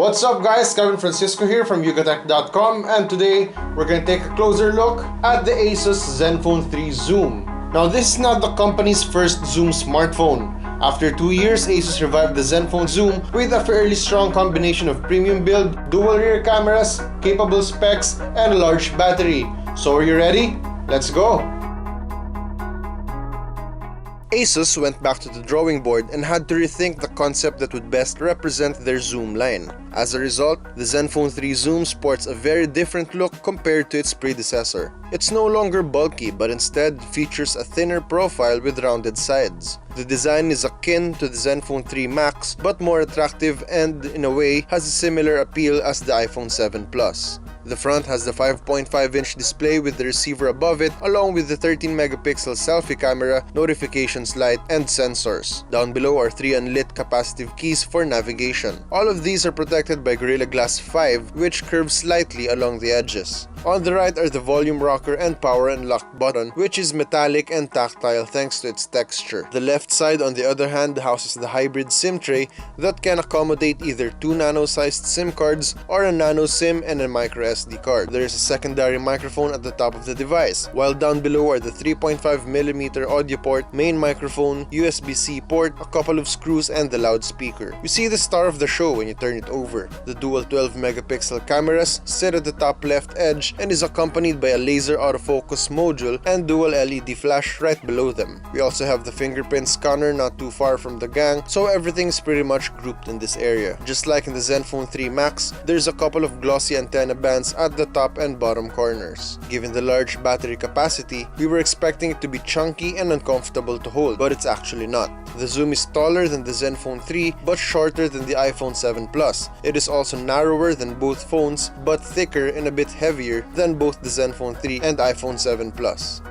What's up guys, Kevin Francisco here from yugatech.com, and today we're going to take a closer look at the ASUS Zenfone 3 Zoom. Now this is not the company's first Zoom smartphone. After 2 years, ASUS revived the Zenfone Zoom with a fairly strong combination of premium build, dual rear cameras, capable specs, and a large battery. So are you ready? Let's go! ASUS went back to the drawing board and had to rethink the concept that would best represent their Zoom line. As a result, the Zenfone 3 Zoom sports a very different look compared to its predecessor. It's no longer bulky, but instead features a thinner profile with rounded sides. The design is akin to the Zenfone 3 Max, but more attractive and, in a way, has a similar appeal as the iPhone 7 Plus. The front has the 5.5-inch display with the receiver above it, along with the 13-megapixel selfie camera, notifications light, and sensors. Down below are 3 unlit capacitive keys for navigation. All of these are protected by Gorilla Glass 5, which curves slightly along the edges. On the right are the volume rocker and power unlock button, which is metallic and tactile thanks to its texture. The left side, on the other hand, houses the hybrid SIM tray that can accommodate either 2 nano-sized SIM cards or a nano SIM and a micro SD card. There is a secondary microphone at the top of the device, while down below are the 3.5mm audio port, main microphone, USB-C port, a couple of screws, and the loudspeaker. You see the star of the show when you turn it over. The dual 12-megapixel cameras sit at the top left edge and is accompanied by a laser autofocus module and dual LED flash right below them. We also have the fingerprint scanner not too far from the gang, so everything is pretty much grouped in this area. Just like in the Zenfone 3 Max, there's a couple of glossy antenna bands at the top and bottom corners. Given the large battery capacity, we were expecting it to be chunky and uncomfortable to hold, but it's actually not. The Zoom is taller than the Zenfone 3 but shorter than the iPhone 7 Plus. It is also narrower than both phones but thicker and a bit heavier than both the Zenfone 3 and iPhone 7 Plus.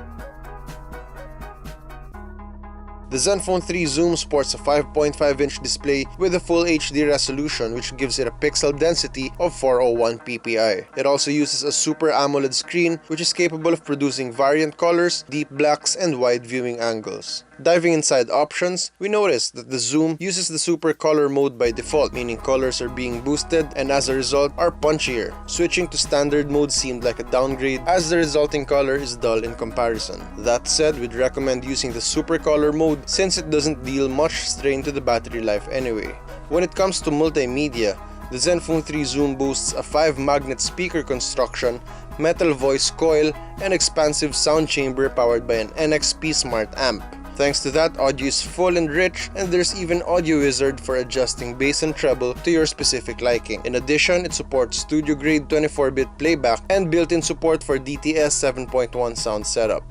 The Zenfone 3 Zoom sports a 5.5-inch display with a full HD resolution, which gives it a pixel density of 401 ppi. It also uses a Super AMOLED screen, which is capable of producing variant colors, deep blacks, and wide viewing angles. Diving inside options, we notice that the Zoom uses the Super Color mode by default, meaning colors are being boosted and as a result are punchier. Switching to standard mode seemed like a downgrade as the resulting color is dull in comparison. That said, we'd recommend using the Super Color mode since it doesn't deal much strain to the battery life anyway. When it comes to multimedia, the Zenfone 3 Zoom boasts a 5-magnet speaker construction, metal voice coil, and expansive sound chamber powered by an NXP Smart Amp. Thanks to that, audio is full and rich, and there's even Audio Wizard for adjusting bass and treble to your specific liking. In addition, it supports studio-grade 24-bit playback and built-in support for DTS 7.1 sound setup.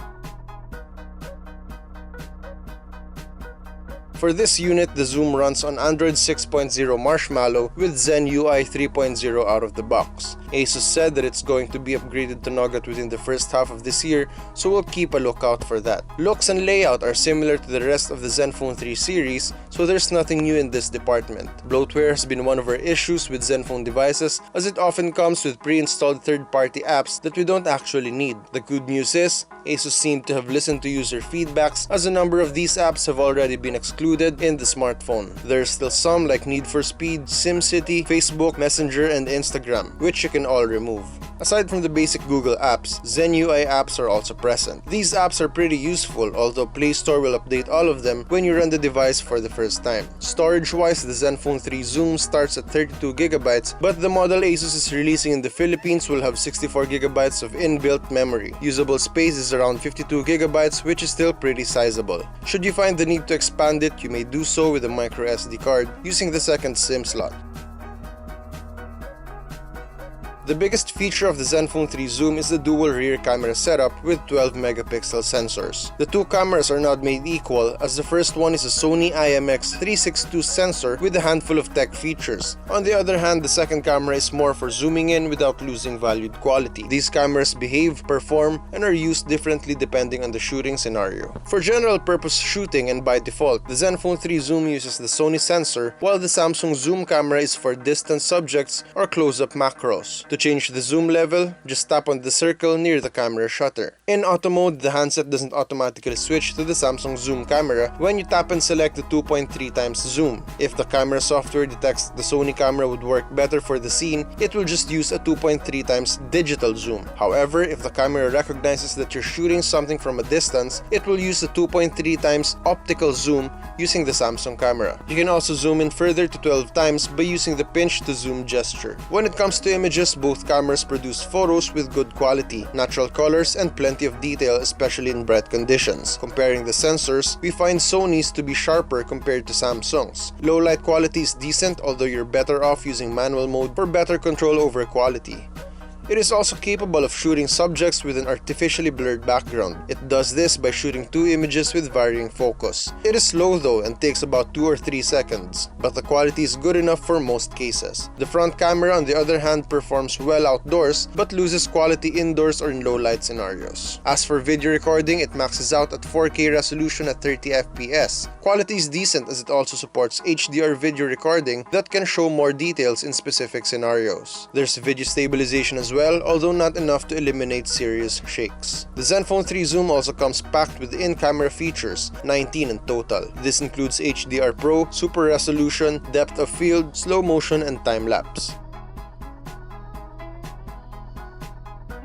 For this unit, the Zoom runs on Android 6.0 Marshmallow with Zen UI 3.0 out of the box. ASUS said that it's going to be upgraded to Nougat within the first half of this year, so we'll keep a lookout for that. Looks and layout are similar to the rest of the Zenfone 3 series, so there's nothing new in this department. Bloatware has been one of our issues with Zenfone devices, as it often comes with pre-installed third-party apps that we don't actually need. The good news is, ASUS seemed to have listened to user feedbacks, as a number of these apps have already been excluded in the smartphone. There are still some like Need for Speed, SimCity, Facebook, Messenger, and Instagram, which you can all remove. Aside from the basic Google apps, Zen UI apps are also present. These apps are pretty useful, although Play Store will update all of them when you run the device for the first time. Storage-wise, the Zenfone 3 Zoom starts at 32GB, but the model ASUS is releasing in the Philippines will have 64GB of inbuilt memory. Usable space is around 52GB, which is still pretty sizable. Should you find the need to expand it, you may do so with a micro SD card using the second SIM slot. The biggest feature of the Zenfone 3 Zoom is the dual rear camera setup with 12-megapixel sensors. The two cameras are not made equal, as the first one is a Sony IMX362 sensor with a handful of tech features. On the other hand, the second camera is more for zooming in without losing valued quality. These cameras behave, perform, and are used differently depending on the shooting scenario. For general purpose shooting and by default, the Zenfone 3 Zoom uses the Sony sensor, while the Samsung Zoom camera is for distant subjects or close-up macros. To To change the zoom level, just tap on the circle near the camera shutter. In auto mode, the handset doesn't automatically switch to the Samsung Zoom camera when you tap and select the 2.3 times zoom. If the camera software detects the Sony camera would work better for the scene, it will just use a 2.3 times digital zoom. However, if the camera recognizes that you're shooting something from a distance, it will use the 2.3 times optical zoom using the Samsung camera. You can also zoom in further to 12 times by using the pinch to zoom gesture. When it comes to images, both cameras produce photos with good quality, natural colors, and plenty of detail, especially in bright conditions. Comparing the sensors, we find Sony's to be sharper compared to Samsung's. Low light quality is decent, although you're better off using manual mode for better control over quality. It is also capable of shooting subjects with an artificially blurred background. It does this by shooting 2 images with varying focus. It is slow though and takes about 2 or 3 seconds, but the quality is good enough for most cases. The front camera on the other hand performs well outdoors but loses quality indoors or in low light scenarios. As for video recording, it maxes out at 4K resolution at 30 FPS. Quality is decent as it also supports HDR video recording that can show more details in specific scenarios. There's video stabilization as well, although not enough to eliminate serious shakes. The Zenfone 3 Zoom also comes packed with in-camera features, 19 in total. This includes HDR Pro, Super Resolution, Depth of Field, Slow Motion, and Time-Lapse.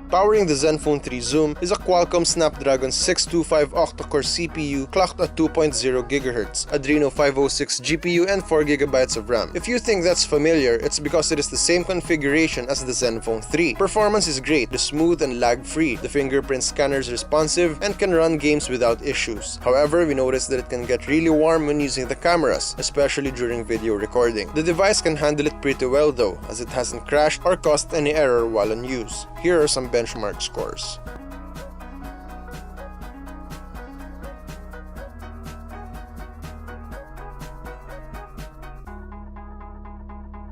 Powering the Zenfone 3 Zoom is a Qualcomm Snapdragon 625 octa-core CPU clocked at 2.0 GHz, Adreno 506 GPU, and 4GB of RAM. If you think that's familiar, it's because it is the same configuration as the Zenfone 3. Performance is great, it's smooth and lag-free. The fingerprint scanner is responsive and can run games without issues. However, we noticed that it can get really warm when using the cameras, especially during video recording. The device can handle it pretty well though, as it hasn't crashed or caused any error while in use. Here are some benchmark scores.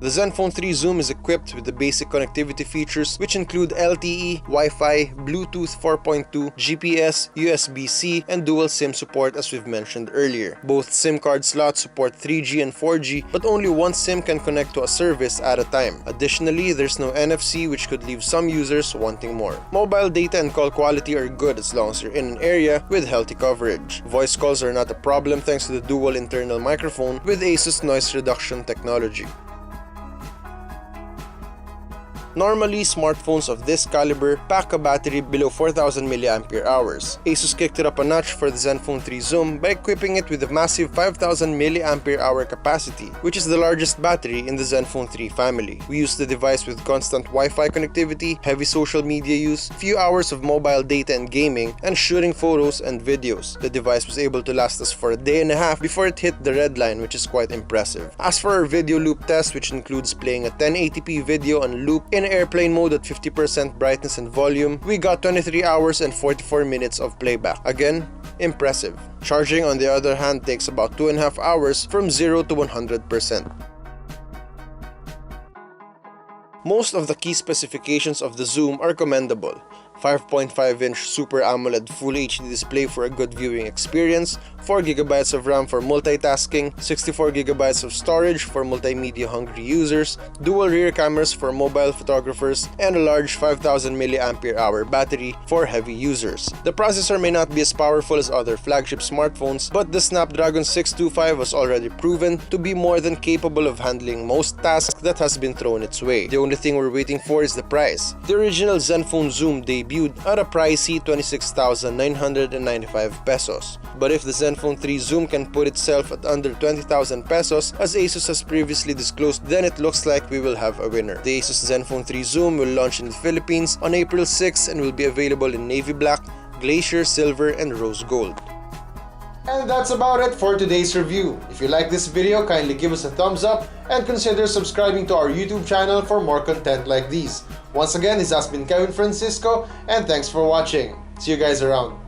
The Zenfone 3 Zoom is equipped with the basic connectivity features which include LTE, Wi-Fi, Bluetooth 4.2, GPS, USB-C, and dual SIM support as we've mentioned earlier. Both SIM card slots support 3G and 4G, but only one SIM can connect to a service at a time. Additionally, there's no NFC, which could leave some users wanting more. Mobile data and call quality are good as long as you're in an area with healthy coverage. Voice calls are not a problem thanks to the dual internal microphone with ASUS noise reduction technology. Normally, smartphones of this caliber pack a battery below 4000 mAh. ASUS kicked it up a notch for the Zenfone 3 Zoom by equipping it with a massive 5000 mAh capacity, which is the largest battery in the Zenfone 3 family. We used the device with constant Wi-Fi connectivity, heavy social media use, few hours of mobile data and gaming, and shooting photos and videos. The device was able to last us for a day and a half before it hit the red line, which is quite impressive. As for our video loop test, which includes playing a 1080p video on loop in airplane mode at 50% brightness and volume, we got 23 hours and 44 minutes of playback. Again, impressive. Charging on the other hand takes about 2.5 hours from 0 to 100%. Most of the key specifications of the Zoom are commendable. 5.5-inch Super AMOLED Full HD display for a good viewing experience, 4GB of RAM for multitasking, 64GB of storage for multimedia-hungry users, dual rear cameras for mobile photographers, and a large 5000 mAh battery for heavy users. The processor may not be as powerful as other flagship smartphones, but the Snapdragon 625 was already proven to be more than capable of handling most tasks that has been thrown its way. The only thing we're waiting for is the price. The original Zenfone Zoom debuted at a pricey 26,995 pesos. But if the Zenfone 3 Zoom can put itself at under 20,000 pesos, as ASUS has previously disclosed, then it looks like we will have a winner. The ASUS Zenfone 3 Zoom will launch in the Philippines on April 6 and will be available in navy black, glacier silver, and rose gold. And that's about it for today's review. If you like this video, kindly give us a thumbs up and consider subscribing to our YouTube channel for more content like these. Once again, this has been Kevin Francisco, and thanks for watching. See you guys around.